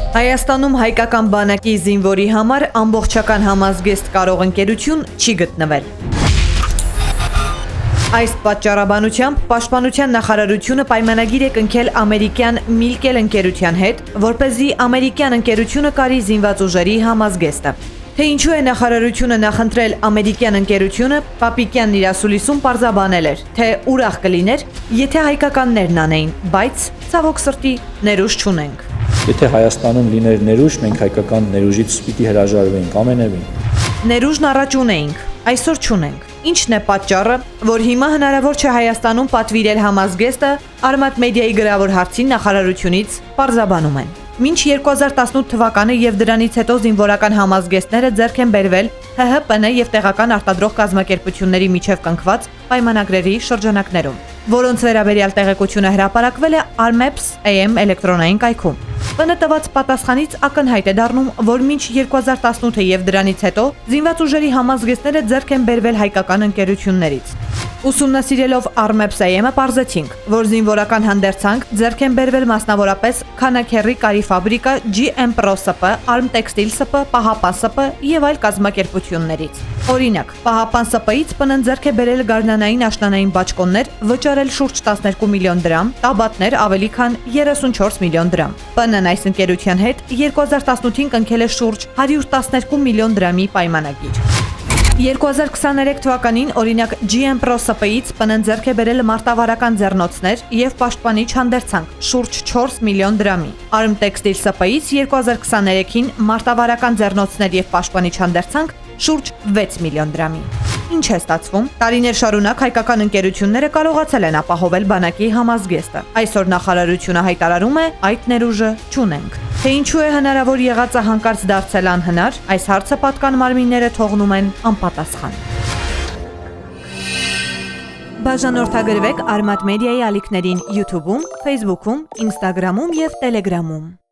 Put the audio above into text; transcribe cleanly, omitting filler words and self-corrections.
Հայաստանում հայկական բանակի զինվորի համար ամբողջական համազգեստ կարող ընկերություն չի գտնվել։ Այս պատճառաբանությամբ Պաշտպանության նախարարությունը պայմանագիր է կնքել ամերիկյան Միլկել ընկերության հետ, որպեսզի ամերիկյան ընկերությունը կարի զինված ուժերի համազգեստը։ Թե ինչու է նախարարությունը նախընտրել ամերիկյան ընկերությունը, Պապիկյանն իր ասուլիսում պարզաբանել էր, թե ուրախ կլիներ, եթե հայկականներն անեին, բայց ցավոք սրտի ներուժ չունենք։ Եթե Հայաստանում լիներ ներուժ, մենք հայկական ներուժից պիտի հրաժարվեինք ամենևին։ Ներուժն առաջ ունեինք, այսօր չունենք։ Ինչն է պատճառը, որ հիմա հնարավոր չէ Հայաստանում պատվիրել համազգեստը, Արմատ մեդիայի գրավոր հարցին նախարարությունից պարզաբանում են։ Մինչ 2018 թվականը եւ դրանից հետո զինվորական համազգեստները ձեռք են բերվել ՀՀՊՆ եւ տեղական արտադրող կազմակերպությունների միջև կնքված պայմանագրերի շրջանակներում, որոնց վերաբերյալ տեղեկությունը հրապարակվել է Armeps.am էլեկտրոնային կայքում։ ՊՆ տված պատասխանից ակնհայտ է դառնում, որ մինչ 2018-ը եւ դրանից հետո զինված ուժերի համազգեստները ձեռք են բերվել հայկական ընկերություններից։ Ուսումնասիրելով Armeps.am-ը պարզեցինք, որ զինվորական հանդերձանք ձեռք են բերվել մասնավորապես Քանաքեռի կարի ֆաբրիկա, GM Pro SP, Armtextil SP, Պահապան SP եւ այլ կազմակերպություններից։ Օրինակ, Պահապան SP-ից ՊՆ-ն ձեռք է բերել գարնանային աշնանային բաճկոններ, վճարել շուրջ 12 միլիոն դրամ, տաբատներ ավելի քան 34 միլիոն դրամ։ ՊՆ-ն այս ընկերության հետ 2018-ին կնքել է շուրջ 112 միլիոն դրամի պայմանագիր։ 2023 թվականին օրինակ GM Pro SP-ից ՊՆ-ն ձեռք է բերել մարտավարական ձեռնոցներ եւ պաշտպանիչ հանդերձանք շուրջ 4 միլիոն դրամի։ Armtextil SP-ից 2023-ին մարտավարական ձեռնոցներ եւ պաշտպանիչ հանդերձանք շուրջ 6 միլիոն դրամի։ Ինչ է ստացվում։ Տարիներ շարունակ հայկական ընկերությունները կարողացել են ապահովել բանակի համազգեստը։ Այսօր նախարարությունը հայտարարում է այդ ներուժը չունենք։ Թե ինչու է հնարավոր եղածը հանկարծ դարձել անհնար, այս հարցը պատկան մարմինները թողնում են անպատասխան։ Բաժանորդագրվեք Արմատ մեդիայի ալիքներին YouTube-ում, Facebook-ում, Instagram-ում եւ Telegram-ում։